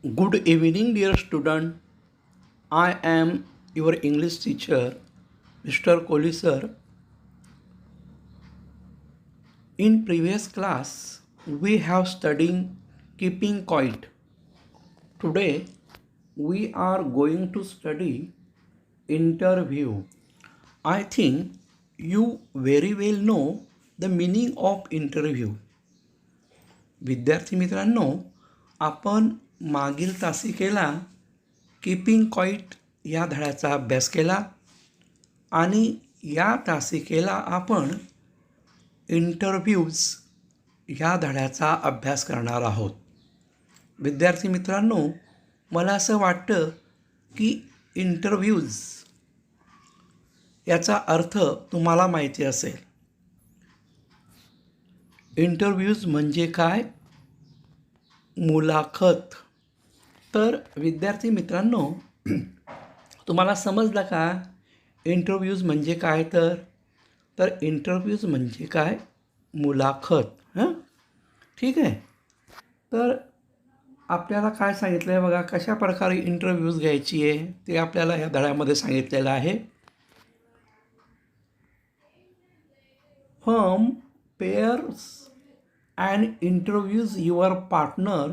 Good evening, dear student. I am your English teacher, Mr. Kohli sir. In previous class, we have studied keeping quiet. Today, we are going to study interview. I think you very well know the meaning of interview. विद्यार्थी मित्रांनो, आपण मागील तासिकेला keeping quiet या धड्याचा अभ्यास केला आणि या तासिकेला आपण इंटरव्ह्यूज या धड्याचा अभ्यास करणार आहोत. विद्यार्थी मित्रांनो, मला असं वाटतं की इंटरव्ह्यूज याचा अर्थ तुम्हाला माहिती असेल. इंटरव्ह्यूज म्हणजे काय? मुलाखत. तर विद्यार्थी मित्रांनो, तुम्हाला समजलं का इंटरव्ह्यूज म्हणजे काय? तर इंटरव्ह्यूज म्हणजे काय? मुलाखत. ठीक आहे. तर आपल्याला काय सांगितलं आहे बघा, कशा प्रकारे इंटरव्ह्यूज घ्यायची आहे ते आपल्याला या धड्यामध्ये सांगितलेलं आहे. Firm pairs and interviews your partner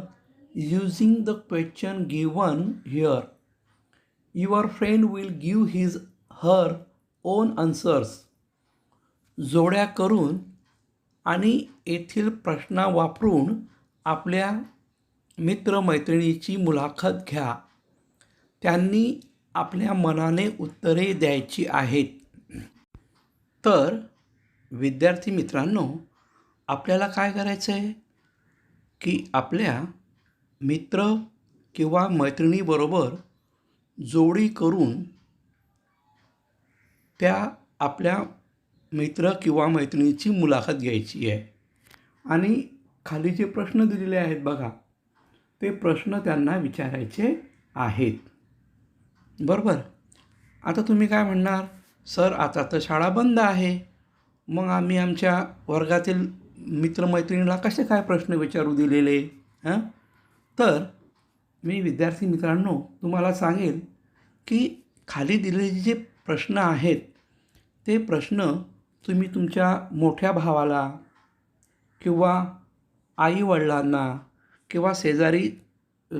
using the question given here. Your friend will give her own answers. जोड्या करून आणि येथील प्रश्न वापरून आपल्या मित्रमैत्रिणीची मुलाखत घ्या. त्यांनी आपल्या मनाने उत्तरे द्यायची आहेत. तर विद्यार्थी मित्रांनो, आपल्याला काय करायचं आहे की आपल्या मित्र किंवा मैत्रिणीबरोबर जोडी करून त्या आपल्या मित्र किंवा मैत्रिणीची मुलाखत घ्यायची आहे. आणि खाली जे प्रश्न दिलेले आहेत बघा, ते प्रश्न त्यांना विचारायचे आहेत. बरोबर. आता तुम्ही काय म्हणणार, सर आता तर शाळा बंद आहे, मग आम्ही आमच्या वर्गातील मित्रमैत्रिणीला कसे काय प्रश्न विचारू दिलेले? तर मी विद्यार्थी मित्रांनो तुम्हाला सांगेल की खाली दिलेले जे प्रश्न आहेत ते प्रश्न तुम्ही तुमच्या मोठ्या भावाला किंवा आईवडिलांना किंवा शेजारी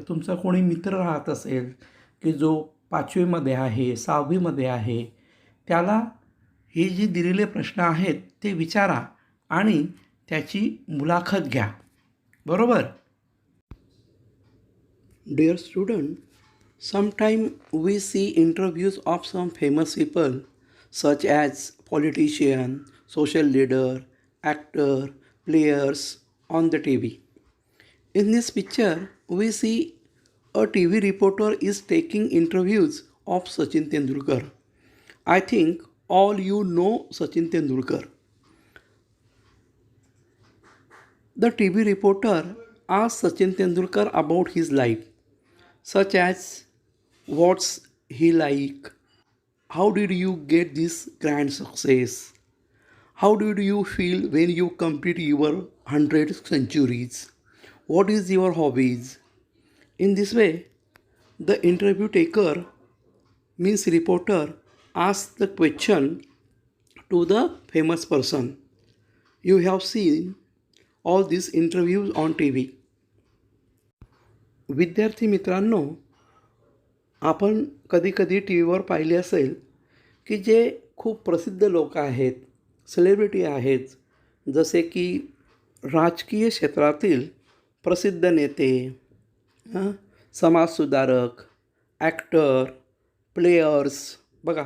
तुमचा कोणी मित्र राहत असेल की जो 5वीमध्ये आहे, 6वीमध्ये आहे, त्याला हे जे दिलेले प्रश्न आहेत ते विचारा आणि त्याची मुलाखत घ्या. बरोबर. Dear student, sometimes we see interviews of some famous people such as politician, social leader, actor, players on the TV. In this picture, we see a TV reporter is taking interviews of Sachin Tendulkar. I think all you know Sachin Tendulkar. The TV reporter asked Sachin Tendulkar about his life, such as what's he like, how did you get this grand success, how did you feel when you complete your 100 centuries, what is your hobbies. In this way, the interview taker, means reporter, asks the question to the famous person. You have seen all these interviews on TV. विद्यार्थी मित्रांनो, आपण कधीकधी T व्हीवर पाहिले असेल की जे खूप प्रसिद्ध लोक आहेत, सेलिब्रिटी आहेत, जसे की राजकीय क्षेत्रातील प्रसिद्ध नेते, समाजसुधारक, ॲक्टर, प्लेयर्स. बघा,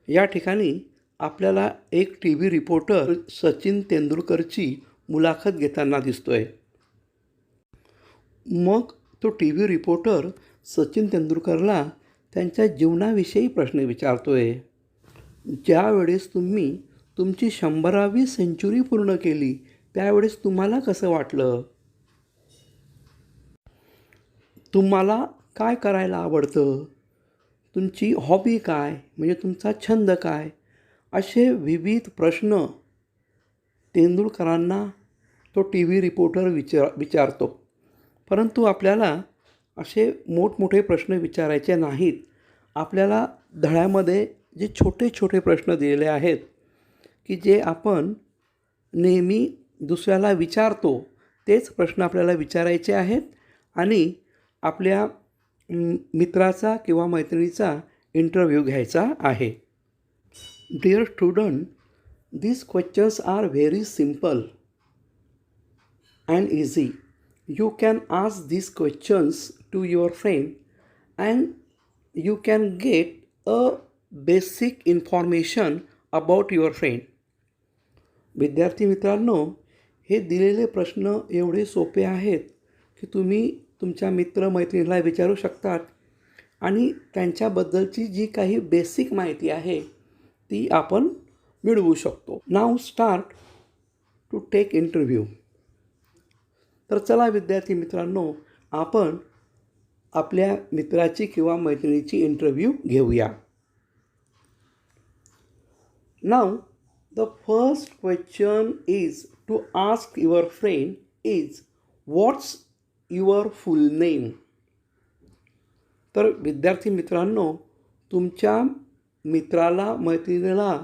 या ठिकाणी आपल्याला एक टी व्ही रिपोर्टर सचिन तेंडुलकरची मुलाखत घेताना दिसतो आहे. मग तो टी व्ही रिपोर्टर सचिन तेंडुलकरला त्यांच्या जीवनाविषयी प्रश्न विचारतो आहे. ज्यावेळेस तुम्ही तुमची 100वी सेंचुरी पूर्ण केली त्यावेळेस तुम्हाला कसं वाटलं? तुम्हाला काय करायला आवडतं? तुमची हॉबी काय, म्हणजे तुमचा छंद काय? असे विविध प्रश्न तेंडुलकरांना तो टी व्ही रिपोर्टर विचारतो. परंतु आपल्याला असे मोठमोठे प्रश्न विचारायचे नाहीत. आपल्याला धड्यामध्ये जे छोटे छोटे प्रश्न दिलेले आहेत की जे आपण नेहमी दुसऱ्याला विचारतो, तेच प्रश्न आपल्याला विचारायचे आहेत आणि आपल्या मित्राचा किंवा मैत्रिणीचा इंटरव्ह्यू घ्यायचा आहे. Dear student, these questions are very simple and easy. You can ask these questions to your friend and you can get a basic information about your friend. विद्यार्थी मित्रांनो, हे दिलेले प्रश्न एवढे सोपे आहेत की तुम्ही तुमच्या मित्रमैत्रिणीला विचारू शकतात आणि त्यांच्याबद्दलची जी काही बेसिक माहिती आहे ती आपण मिळवू शकतो. नाव स्टार्ट टू टेक इंटरव्ह्यू. तर चला विद्यार्थी मित्रांनो, आपण आपल्या मित्राची किंवा मैत्रिणीची इंटरव्ह्यू घेऊया. नाव the first question is to ask your friend is what's your full name. तर विद्यार्थी मित्रांनो, तुमच्या मित्राला मैत्रिणीला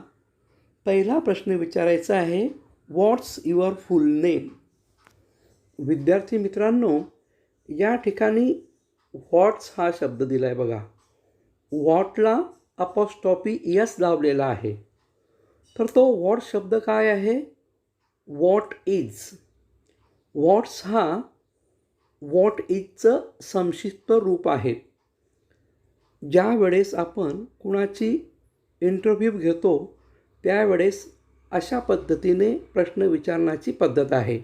पहिला प्रश्न विचारायचा आहे, व्हॉट्स युअर फुल नेम. विद्यार्थी मित्रांनो, या ठिकाणी व्हॉट्स हा शब्द दिला आहे बघा. व्हॉटला अपॉस्ट्रॉफी एस लावलेला आहे. तर तो व्हॉट शब्द काय आहे? What is. व्हॉट्स हा व्हॉट इजचं संक्षिप्त रूप आहे. ज्या वेळेस आपण कुणाची इंटरव्ह्यू घेतो त्यावेळेस अशा पद्धतीने प्रश्न विचारण्याची पद्धत आहे.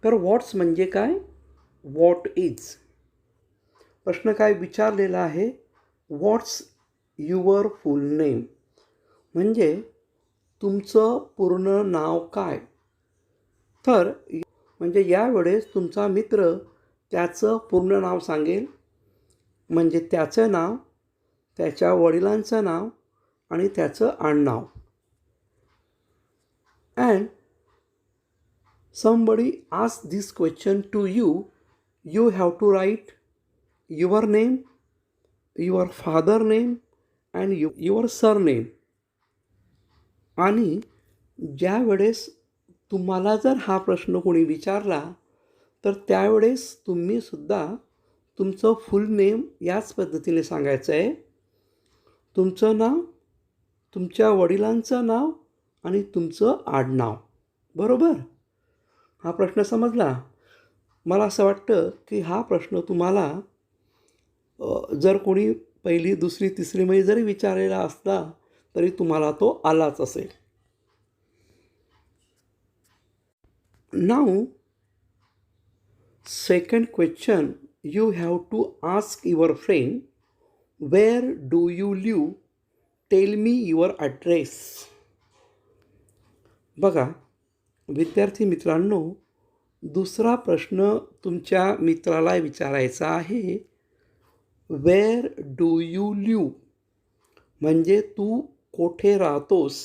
तर व्हॉट्स म्हणजे काय? What is. प्रश्न काय विचारलेला आहे? व्हॉट्स युअर फुल नेम. म्हणजे तुमचं पूर्ण नाव काय? तर म्हणजे यावेळेस तुमचा मित्र त्याचं पूर्ण नाव सांगेल. म्हणजे त्याचं नाव, त्याच्या वडिलांचं नाव आणि त्याचं आडनाव. And somebody asks this question to you, you have to write your name, your father name and your surname. आणि ज्या वेळेस तुम्हाला जर हा प्रश्न कोणी विचारला तर त्यावेळेस तुम्ही सुद्धा तुमचं फुल नेम याच पद्धतीने सांगायचं आहे. तुमचं नाव, तुमच्या वडिलांचं नाव आणि तुमचं आडनाव. बरोबर? हा प्रश्न समजला? मला असं वाटतं की हा प्रश्न तुम्हाला जर कोणी पहिली, दुसरी, तिसरीमध्ये जरी विचारलेला असला तरी तुम्हाला तो आलाच असेल. नाव second question you have to ask your friend, where do you live, tell me your address. बघा विद्यार्थी मित्रांनो, दुसरा प्रश्न तुमच्या मित्राला विचारायचा आहे, वेअर डू यू लिव्ह म्हणजे तू कोठे राहतोस.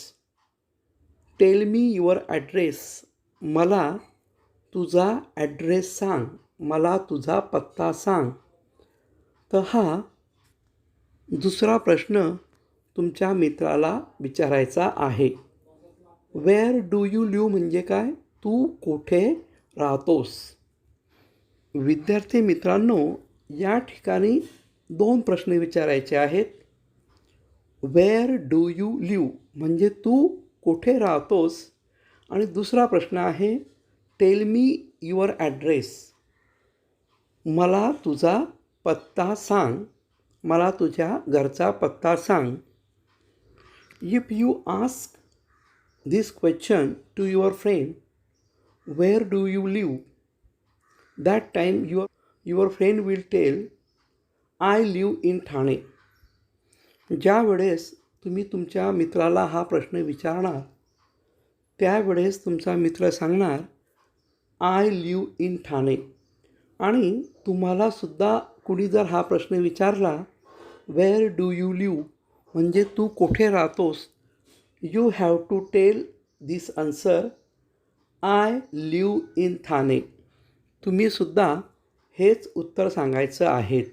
टेल मी युअर ॲड्रेस मला तुझा ॲड्रेस सांग, मला तुझा पत्ता सांग. तर हा दुसरा प्रश्न तुमच्या मित्राला विचारायचा आहे. वेअर डू यू लिव्ह म्हणजे काय? तू कुठे राहतोस. विद्यार्थी मित्रांनो, या ठिकाणी दोन प्रश्न विचारायचे आहेत. वेअर डू यू लिव्ह म्हणजे तू कुठे राहतोस आणि दुसरा प्रश्न आहे टेल मी युअर ॲड्रेस, मला तुझा पत्ता सांग, मला तुझ्या घरचा पत्ता सांग. If you ask this question to your friend, where do you live, that time your friend will tell, I live in Thane. ज्या वेळेस तुम्ही तुमच्या मित्राला हा प्रश्न विचारणार त्यावेळेस तुमचा मित्र सांगणार आय लिव्ह इन ठाणे. आणि तुम्हाला सुद्धा कुणी जर हा प्रश्न विचारला वेअर डू यू लिव्ह म्हणजे तू कुठे राहतोस, you have to tell this answer, I live in Thane. तुम्ही सुद्धा हेच उत्तर सांगायचं आहे.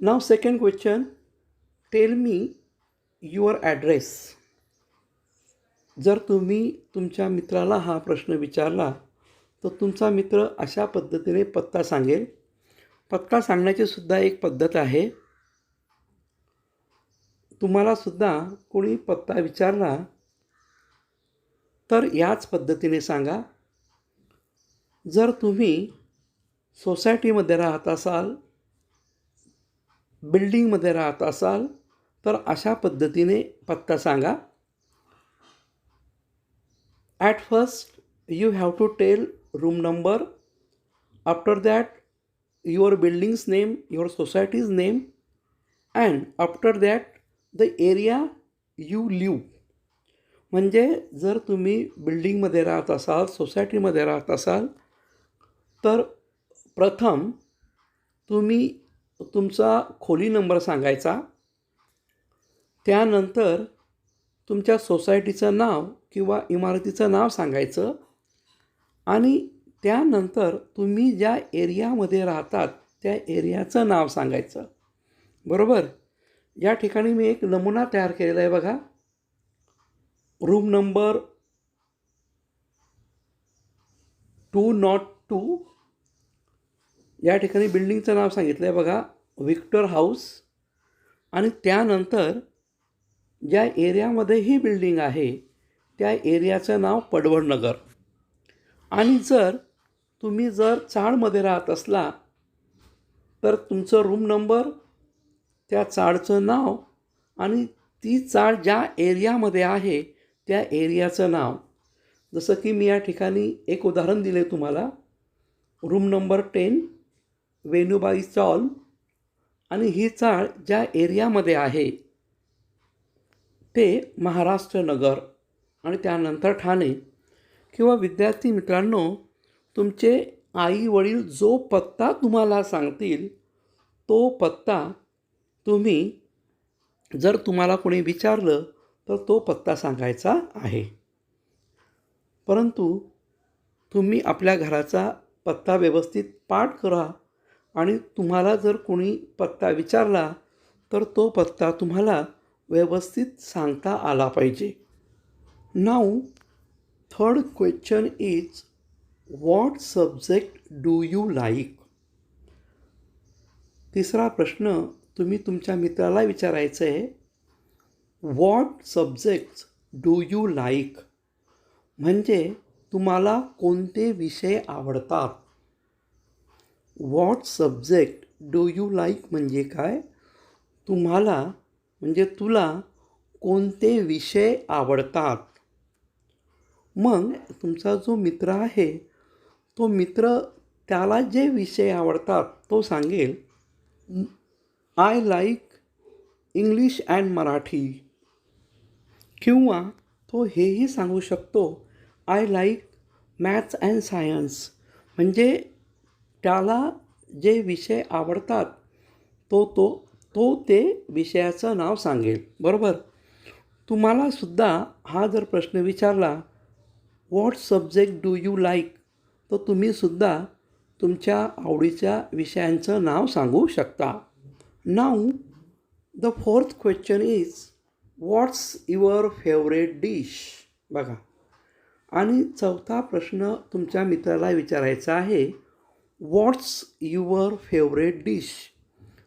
नाव second question, tell me your address. जर तुम्ही तुमच्या मित्राला हा प्रश्न विचारला तर तुमचा मित्र अशा पद्धतीने पत्ता सांगेल. पत्ता सांगण्याची सुद्धा एक पद्धत आहे. तुम्हालासुद्धा कोणी पत्ता विचारला तर याच पद्धतीने सांगा. जर तुम्ही सोसायटीमध्ये राहत असाल, बिल्डिंगमध्ये राहत असाल तर अशा पद्धतीने पत्ता सांगा. At first you have to tell room number. After that your building's name, your society's name, and after that the area you live. म्हणजे जर तुम्ही बिल्डिंगमध्ये राहत असाल, सोसायटीमध्ये राहत असाल तर प्रथम तुम्ही तुमचा खोली नंबर सांगायचा. त्यानंतर तुमच्या सोसायटीचं नाव किंवा इमारतीचं नाव सांगायचं आणि त्यानंतर तुम्ही ज्या एरियामध्ये राहतात त्या एरियाचं नाव सांगायचं. बरोबर. या ठिकाणी मी एक नमुना तयार केलेला आहे बघा. Room number 202. या ठिकाणी बिल्डिंगचं नाव सांगितलं आहे बघा, व्हिक्टर हाऊस. आणि त्यानंतर ज्या एरियामध्ये ही बिल्डिंग आहे त्या एरियाचं नाव पडवळनगर. आणि जर तुम्ही चाळमध्ये राहत असला तर तुमचं रूम नंबर, त्या चाळचं नाव आणि ती चाळ ज्या एरियामध्ये आहे त्या एरियाचं नाव. जसं की मी या ठिकाणी एक उदाहरण दिले तुम्हाला. Room number 10 Venubai chawl. आणि ही चाळ ज्या एरियामध्ये आहे ते महाराष्ट्र नगर आणि त्यानंतर ठाणे. किंवा विद्यार्थी मित्रांनो, तुमचे आई वडील जो पत्ता तुम्हाला सांगतील तो पत्ता तुम्ही, जर तुम्हाला कोणी विचारलं तर तो पत्ता सांगायचा आहे. परंतु तुम्ही आपल्या घराचा पत्ता व्यवस्थित पाठ करा आणि तुम्हाला जर कोणी पत्ता विचारला तर तो पत्ता तुम्हाला व्यवस्थित सांगता आला पाहिजे. Now third question is, what subject do you like. तिसरा प्रश्न तुम्ही तुमच्या मित्राला विचारायचं आहे, what subjects do you like. म्हणजे तुम्हाला कोणते विषय आवडतात. What subject do you like म्हणजे काय, तुम्हाला म्हणजे तुला कोणते विषय आवडतात. मग तुमचा जो मित्र आहे तो मित्र त्याला जे विषय आवडतात तो सांगेल, I like English and Marathi. किंवा तो हेही सांगू शकतो, I like maths and science. म्हणजे त्याला जे विषय आवडतात तो ते विषयाचं नाव सांगेल. बरोबर. तुम्हालासुद्धा हा जर प्रश्न विचारला, what subject do you like, तर तुम्हीसुद्धा तुमच्या आवडीच्या विषयांचं नाव सांगू शकता. Now the fourth question is, what's your favourite dish. बघा. आणि चौथा प्रश्न तुमच्या मित्राला विचारायचा आहे, व्हॉट्स युअर फेवरेट डिश.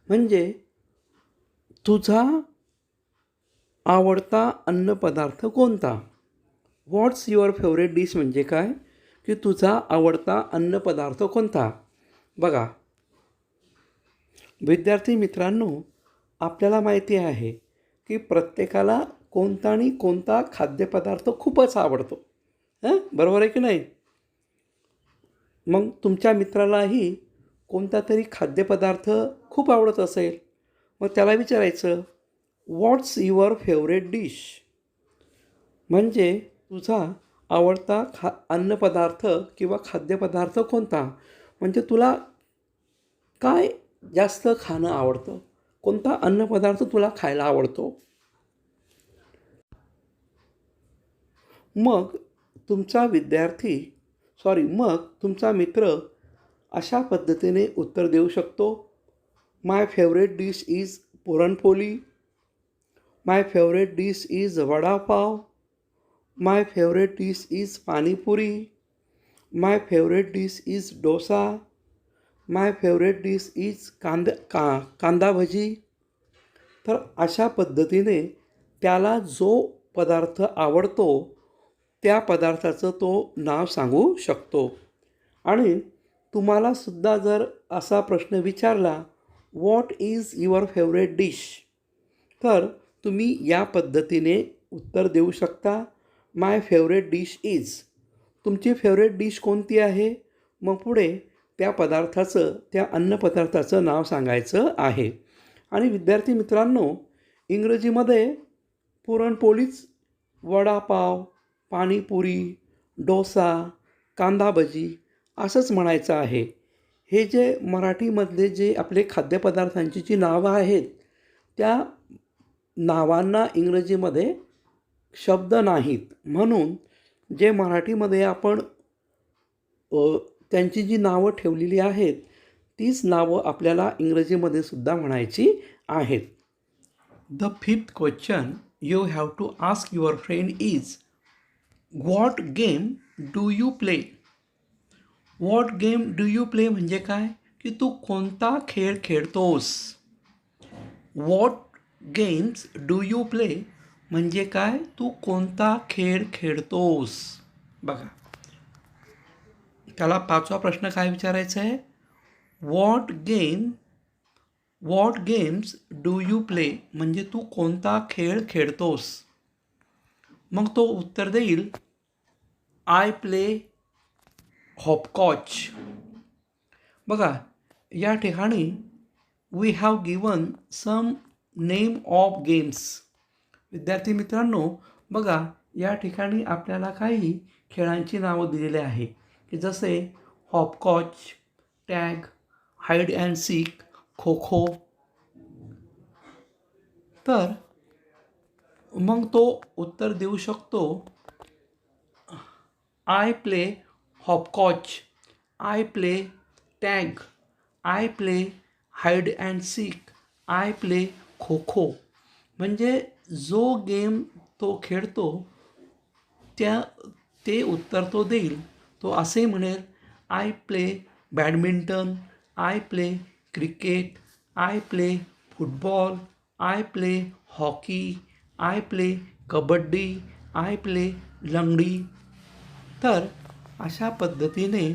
म्हणजे तुझा आवडता अन्नपदार्थ कोणता. व्हॉट्स युअर फेवरेट डिश म्हणजे काय, की तुझा आवडता अन्नपदार्थ कोणता. बघा विद्यार्थी मित्रांनो, आपल्याला माहिती आहे की प्रत्येकाला कोणता आणि कोणता खाद्यपदार्थ खूपच आवडतो. बरोबर आहे की नाही. मग तुमच्या मित्रालाही कोणता तरी खाद्यपदार्थ खूप आवडत असेल. मग त्याला विचारायचं, व्हॉट्स युअर फेवरेट डिश. म्हणजे तुझा आवडता अन्नपदार्थ किंवा खाद्यपदार्थ कोणता. म्हणजे तुला काय जास्त खाणं आवडतं, कोणता अन्नपदार्थ तुला खायला आवडतो. मग तुमचा मित्र अशा पद्धतीने उत्तर देऊ शकतो. My favourite dish is puranpoli. My favourite dish is vadapav. My favourite dish is panipuri. My favourite dish is dosa. My favourite dish is kanda bhaji. तर अशा पद्धतीने त्याला जो पदार्थ आवडतो त्या पदार्थाचं तो नाव सांगू शकतो. आणि तुम्हालासुद्धा जर असा प्रश्न विचारला, what is your favourite dish, तर तुम्ही या पद्धतीने उत्तर देऊ शकता. माय फेवरेट डिश इज. तुमची फेवरेट डिश कोणती आहे, मग पुढे त्या पदार्थाचं, त्या अन्नपदार्थाचं नाव सांगायचं आहे. आणि विद्यार्थी मित्रांनो, इंग्रजीमध्ये पुरणपोळीच वडापाव, पाणीपुरी, डोसा, कांदा भजी असंच म्हणायचं आहे. हे जे मराठीमधले जे आपले खाद्यपदार्थांची जी नावं आहेत, त्या नावांना इंग्रजीमध्ये शब्द नाहीत. म्हणून जे मराठीमध्ये आपण त्यांची जी नावं ठेवलेली आहेत, तीच नावं आपल्याला इंग्रजीमध्ये सुद्धा म्हणायची आहेत. The fifth question you have to ask your friend is, what game do you play. What game do you play म्हणजे काय, की तू कोणता खेळ खेळतोस. What games do you play म्हणजे काय, तू कोणता खेळ खेळतोस. बघा, त्याला पाचवा प्रश्न काय विचारायचा आहे, what games do you play म्हणजे तू कोणता खेळ खेळतोस. मग तो उत्तर देईल, आय प्ले हॉपस्कॉच. बघा, या ठिकाणी we have given some name of games. विद्यार्थी मित्रांनो, बघा, या ठिकाणी आपल्याला काही खेळांची नावं दिलेली आहे, की जसे hopscotch, tag, hide and seek, kho kho. तर मग तो उत्तर देऊ शकतो, I play hopscotch, I play tag, I play hide and seek, I play kho kho. म्हणजे जो गेम तो खेळतो ते उत्तर तो देईल. तो असे म्हणेल, I play badminton, I play cricket, I play football, I play hockey, I play kabaddi, I play लंगडी. तर अशा पद्धतीने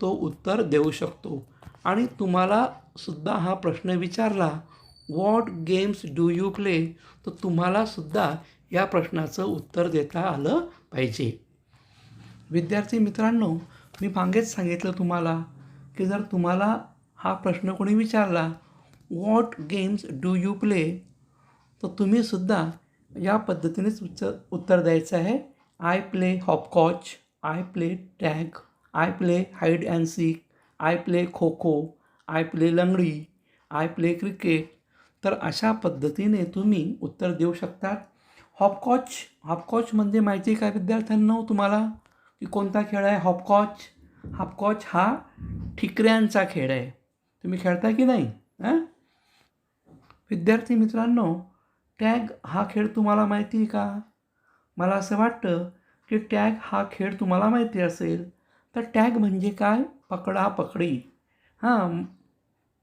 तो उत्तर देऊ शकतो. आणि तुम्हाला सुद्धा हा प्रश्न विचारला, what games do you play, तर तुम्हालासुद्धा या प्रश्नाचं उत्तर देता आलं पाहिजे. विद्यार्थी मित्रांनो, मी मागेच सांगितलं तुम्हाला, की जर तुम्हाला हा प्रश्न कोणी विचारला, what games do you play, तर तुम्हीसुद्धा या पद्धतीनेच उत्तर द्यायचं आहे. I play hopscotch, I play tag, I play hide and seek, I play kho kho, I play लंगडी, आय प्ले क्रिकेट. तर अशा पद्धतीने तुम्ही उत्तर देऊ शकतात. हॉपस्कॉच म्हणजे माहिती आहे का विद्यार्थ्यांनो तुम्हाला, की कोणता खेळ आहे हॉपस्कॉच. हॉपस्कॉच हा ठिकऱ्यांचा खेळ आहे. तुम्ही खेळता की नाही. विद्यार्थी मित्रांनो, टॅग हा खेळ तुम्हाला माहिती आहे का. मला असं वाटतं की टॅग हा खेळ तुम्हाला माहिती असेल. तर टॅग म्हणजे काय, पकडापकडी.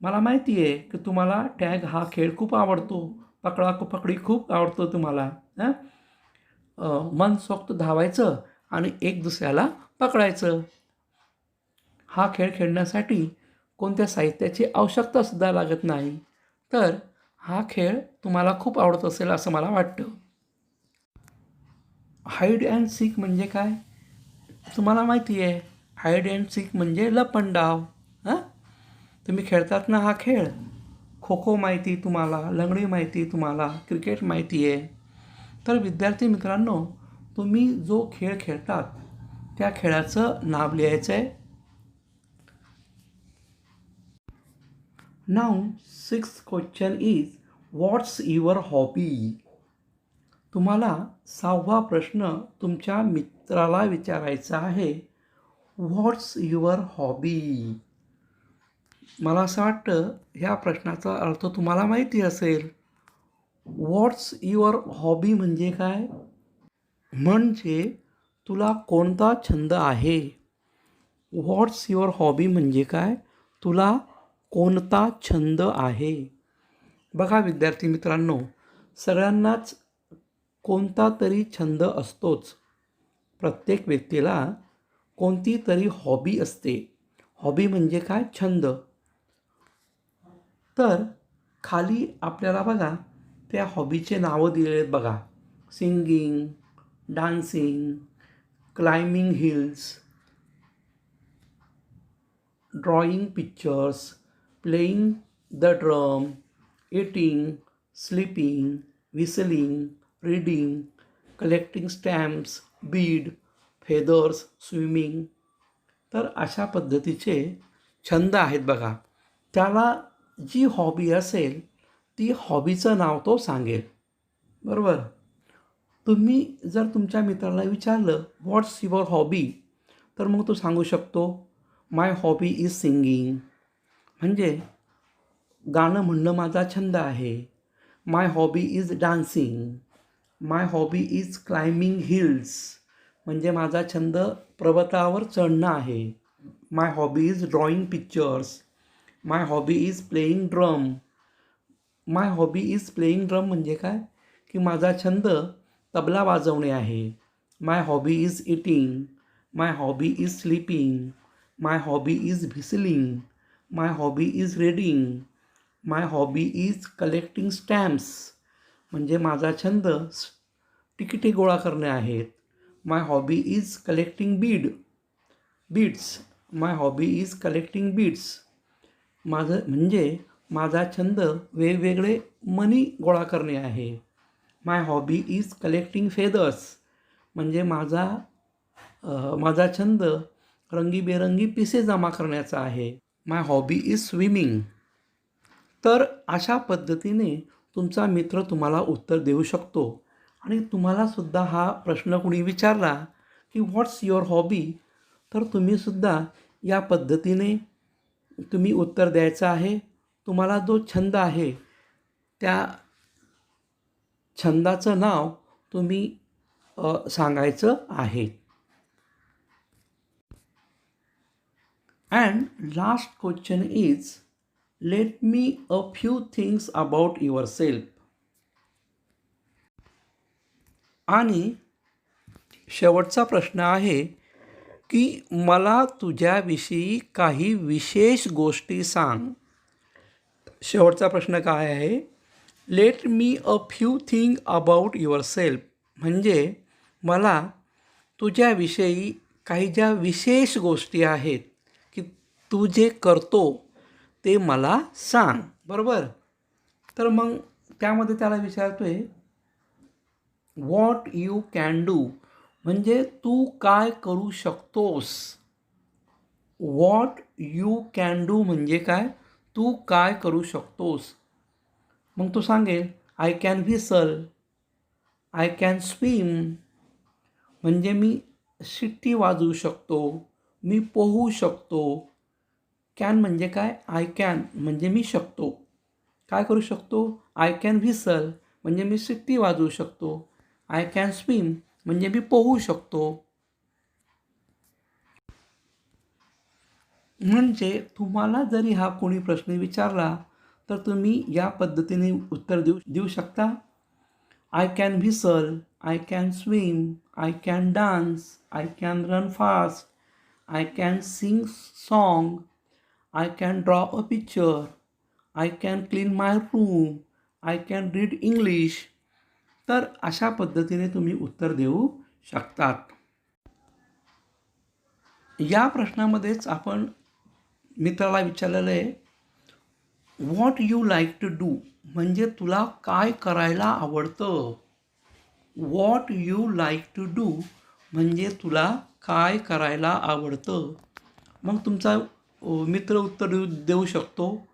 मला माहिती आहे की तुम्हाला टॅग हा खेळ खूप आवडतो, पकडी खूप आवडतो तुम्हाला. मनसोक्त धावायचं आणि एक दुसऱ्याला पकडायचं. हा खेळ खेळण्यासाठी कोणत्या साहित्याची आवश्यकतासुद्धा लागत नाही. तर हा खेळ तुम्हाला खूप आवडत असेल असं मला वाटतं. हाईड अँड सीक म्हणजे काय, तुम्हाला माहिती आहे. हाईड अँड सीक म्हणजे लपंडाव. तुम्ही खेळतात ना हा खेळ. खो खो माहिती तुम्हाला, लंगडी माहिती तुम्हाला, क्रिकेट माहिती आहे. तर विद्यार्थी मित्रांनो, तुम्ही जो खेळ खेळतात त्या खेळाचं नाव लिहायचं आहे. Now 6th question is, what's your hobby. तुम्हाला 6वा प्रश्न तुमच्या मित्राला विचारायचा आहे, व्हॉट्स युअर हॉबी. मला असं वाटतं ह्या प्रश्नाचा अर्थ तुम्हाला माहिती असेल. व्हॉट्स युअर हॉबी म्हणजे काय? म्हणजे तुला कोणता छंद आहे? व्हॉट्स युअर हॉबी म्हणजे काय? तुला कोणता छंद आहे? बघा विद्यार्थी मित्रांनो, सगळ्यांनाच कोणता तरी छंद असतोच. प्रत्येक व्यक्तीला कोणती तरी हॉबी असते. हॉबी म्हणजे काय? छंद. तर खाली आपल्याला बघा त्या हॉबीचे नावं दिलेले आहेत बघा. Singing, dancing, climbing hills, drawing pictures, playing the drum, eating, sleeping, whistling, reading, collecting stamps, bead, feathers, swimming. तर अशा पद्धतीचे छंद आहेत बघा. त्याला जी हॉबी असेल ती हॉबीचं नाव तो सांगेल. बरोबर. तुम्ही जर तुमच्या मित्राला विचारलं व्हॉट्स युअर हॉबी, तर मग तो सांगू शकतो माय हॉबी इज सिंगिंग, म्हणजे गाणं म्हणणं माझा छंद आहे. My hobby is dancing, my hobby is climbing hills, म्हणजे माझा छंद पर्वतावर चढणं आहे. My hobby is drawing pictures, my hobby is playing drum. My hobby is playing drum म्हणजे काय? की माझा छंद तबला वाजवणे आहे. My hobby is eating, my hobby is sleeping, my hobby is whistling, my hobby is reading, my hobby is collecting stamps, म्हणजे माझा छंद तिकिटे गोळा करणे आहेत. माय hobby is collecting beads, my hobby is collecting beads, माझा छंद वेगवेगळे मनी गोळा करणे आहे. My hobby is collecting feathers, म्हणजे माझा छंद रंगीबेरंगी पिसे जमा करण्याचा आहे. My hobby is swimming. तर अशा पद्धतीने तुमचा मित्र तुम्हाला उत्तर देऊ शकतो. आणि तुम्हालासुद्धा हा प्रश्न कुणी विचारला की व्हॉट्स युअर हॉबी, तर तुम्हीसुद्धा या पद्धतीने तुम्ही उत्तर द्यायचं आहे. तुम्हाला जो छंद आहे त्या छंदाचं नाव तुम्ही सांगायचं आहे. And last question is let me a few things about your self. आणि शेवटचा प्रश्न आहे की मला तुझ्याविषयी काही विशेष गोष्टी सांग. शेवटचा प्रश्न काय आहे? Let me a few thing about your self, म्हणजे मला तुझ्याविषयी काही ज्या विशेष गोष्टी आहेत की तू जे करतो ते मला सांग. बरोबर. तर मग त्यामध्ये त्याला विचारतोय व्हॉट यू कॅन डू, म्हणजे तू काय करू शकतोस. व्हॉट यू कॅन डू म्हणजे काय? तू काय करू शकतोस. मग तो सांगेल I can whistle, I can swim, म्हणजे मी शिट्टी वाजवू शकतो, मी पोहू शकतो. कॅन म्हणजे काय? आय कॅन म्हणजे मी शकतो. काय करू शकतो? आय कॅन व्हिसल म्हणजे मी शिट्टी वाजवू शकतो. आय कॅन स्विम म्हणजे मी पोहू शकतो. म्हणजे तुम्हाला जरी हा कोणी प्रश्न विचारला तर तुम्ही या पद्धतीने उत्तर देऊ शकता. I can whistle, I can swim, I can dance, I can run fast, I can sing song, I can draw a picture, I can clean my room, I can read English. तर अशा पद्धतीने तुम्ही उत्तर देऊ शकतात. या प्रश्नामध्येच आपण मित्राला विचारलेलं आहे what you like to do, म्हणजे तुला काय करायला आवडतं. What you like to do म्हणजे तुला काय करायला आवडतं. मग तुमचा मित्र उत्तर देऊ शकतो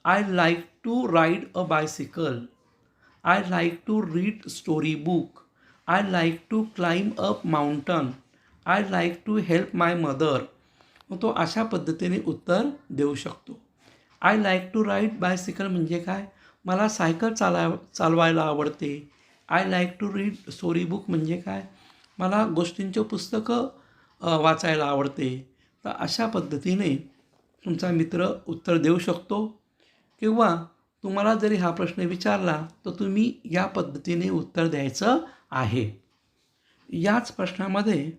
I like to ride a bicycle, I like to read story book, I like to climb up mountain, I like to help my mother. मग तो अशा पद्धतीने उत्तर देऊ शकतो. I like to ride bicycle म्हणजे काय? मला सायकल चालवायला आवडते. I like to read story book म्हणजे काय? मला गोष्टींचे पुस्तकं वाचायला आवडते. तर अशा पद्धतीने तुमचा मित्र उत्तर देऊ शकतो किंवा तुम्हाला जरी हा प्रश्न विचारला तर तुम्ही या पद्धतीने उत्तर द्यायचं आहे. याच प्रश्नामध्ये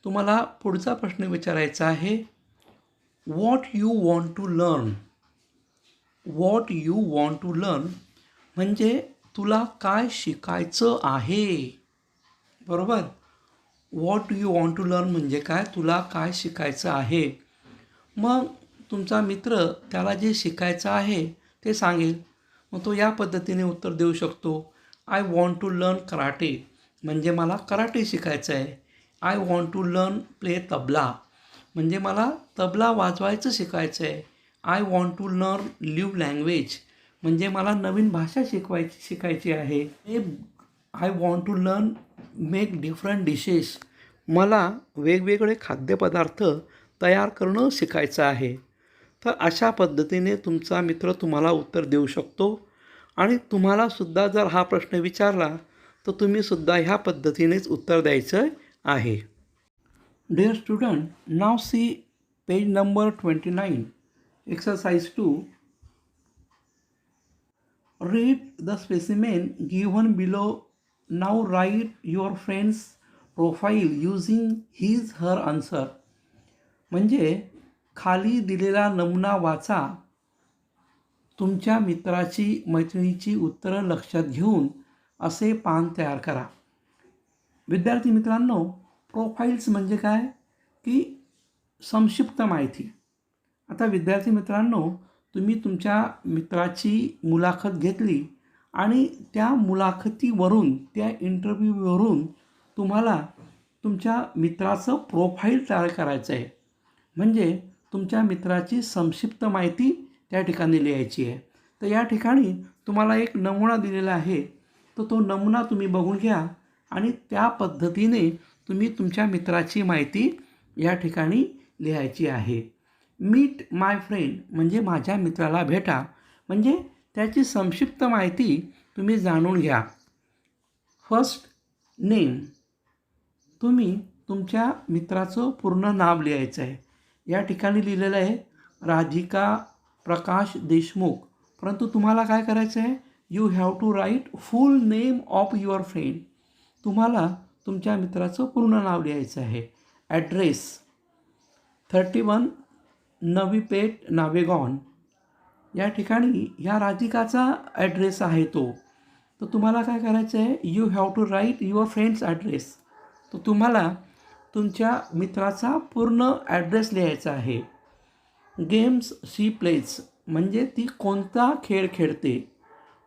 तुम्हाला पुढचा प्रश्न विचारायचा आहे. What you want to learn. What you want to learn म्हणजे तुला काय शिकायचं आहे. बरोबर. What you want to learn म्हणजे काय? तुला काय शिकायचं आहे. मग तुमचा मित्र त्याला जे शिकायचं आहे ते सांगेल. मग तो या पद्धतीने उत्तर देऊ शकतो. I want to learn karate म्हणजे मला कराटे शिकायचं आहे. I want to learn play tabla म्हणजे मला तबला वाजवायचं शिकायचं आहे. I want to learn new language म्हणजे मला नवीन भाषा शिकायची आहे. I want to learn make different dishes मला वेगवेगळे खाद्यपदार्थ तयार करणं शिकायचं आहे. तर अशा पद्धतीने तुमचा मित्र तुम्हाला उत्तर देऊ शकतो आणि तुम्हालासुद्धा जर हा प्रश्न विचारला तर तुम्हीसुद्धा ह्या पद्धतीनेच उत्तर द्यायचं आहे. डिअर स्टुडंट, नाव see page number 29, exercise 2. Read the specimen given below. Now write your friend's profile using his her answer. म्हणजे खाली दिलेला नमुना वाचा. तुमच्या मित्राची मैत्रिणीची उत्तरं लक्षात घेऊन असे पान तयार करा. विद्यार्थी मित्रांनो, प्रोफाईल्स म्हणजे काय की संक्षिप्त माहिती. आता विद्यार्थी मित्रांनो, तुम्ही तुमच्या मित्राची मुलाखत घेतली आणि त्या मुलाखतीवरून, त्या इंटरव्ह्यूवरून तुम्हाला तुमच्या मित्राचं प्रोफाईल तयार करायचं आहे. म्हणजे तुमच्या मित्राची संक्षिप्त माहिती त्या ठिकाणी लिहायची आहे. तर या ठिकाणी तुम्हाला एक नमुना दिलेला आहे. तर तो नमुना तुम्ही बघून घ्या आणि त्या पद्धतीने तुम्ही तुमच्या मित्राची माहिती या ठिकाणी लिहायची आहे. मीट माय फ्रेंड म्हणजे माझ्या मित्राला भेटा म्हणजे त्याची संक्षिप्त माहिती तुम्ही जाणून घ्या. फर्स्ट नेम, तुम्ही तुमच्या मित्राचं पूर्ण नाव लिहायचं आहे. या ठिकाणी लिहिलेलं आहे राधिका प्रकाश देशमुख. परंतु तुम्हाला काय करायचं आहे, you have to write full name of your friend. तुम्हाला तुमच्या मित्राचं पूर्ण नाव लिहायचं आहे. ॲड्रेस 31 नवी पेठ नावेगाव. या ठिकाणी ह्या राधिकाचा ॲड्रेस आहे तो. तर तुम्हाला काय करायचं आहे, you have to write your friend's address. तर तुम्हाला तुमच्या मित्राचा पूर्ण ॲड्रेस लिहायचा आहे. गेम्स शी प्लेज म्हणजे ती कोणता खेळ खेळते,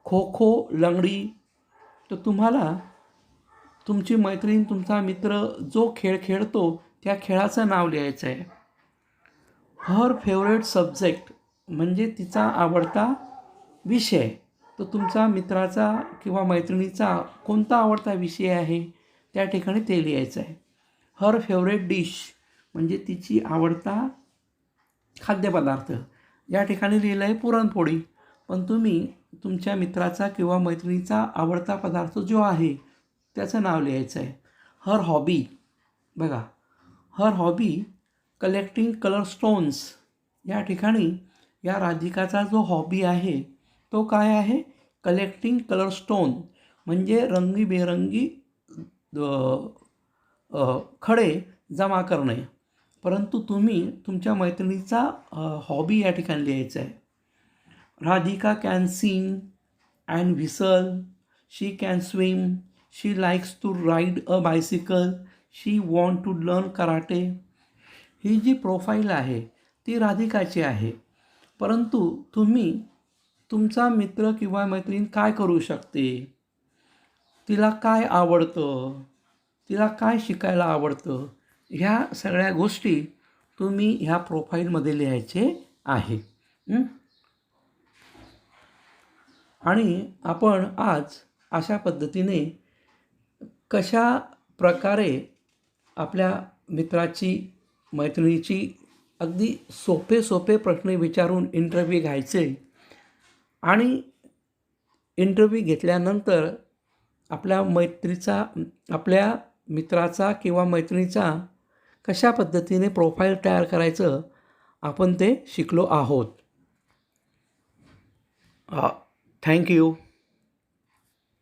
खो खो, लंगडी. तर तुम्हाला तुमची मैत्रीण, तुमचा मित्र जो खेळ खेळतो त्या खेळाचं नाव लिहायचं आहे. हर फेवरेट सब्जेक्ट म्हणजे तिचा आवडता विषय. तर तुमचा मित्राचा किंवा मैत्रिणीचा कोणता आवडता विषय आहे त्या ठिकाणी ते लिहायचं आहे. हर फेवरेट डिश म्हणजे तिची आवडता खाद्यपदार्थ. या ठिकाणी लिहिलं आहे पुरणपोळी. पण तुम्ही तुमच्या मित्राचा किंवा मैत्रिणीचा आवडता पदार्थ जो आहे त्याचं नाव लिहायचं आहे. हर हॉबी, बघा, हर हॉबी कलेक्टिंग कलर स्टोन्स. या ठिकाणी या राधिकाचा जो हॉबी आहे तो काय आहे, कलेक्टिंग कलर स्टोन म्हणजे रंगीबेरंगी खडे जमा करणे. परंतु तुम्ही तुमच्या मैत्रिणीचा हॉबी या ठिकाणी लिहायचा आहे. Radhika can sing and whistle, she can swim, she likes to ride a bicycle, she want to learn karate. ही जी प्रोफाईल आहे ती राधिकाची आहे. परंतु तुम्ही तुमचा मित्र किंवा मैत्रीण काय करू शकते, तिला काय आवडतं, तिला काय शिकायला आवडतं, ह्या सगळ्या गोष्टी तुम्ही ह्या प्रोफाईलमध्ये लिहायचे आहे. आणि आपण आज अशा पद्धतीने कशा प्रकारे आपल्या मित्राची, मैत्रिणीची अगदी सोपे सोपे प्रश्न विचारून इंटरव्ह्यू घ्यायचे आणि इंटरव्ह्यू घेतल्यानंतर आपल्या मित्राचा किंवा मैत्रिणीचा कशा पद्धतीने प्रोफाईल तयार करायचं आपण ते शिकलो आहोत. थँक्यू.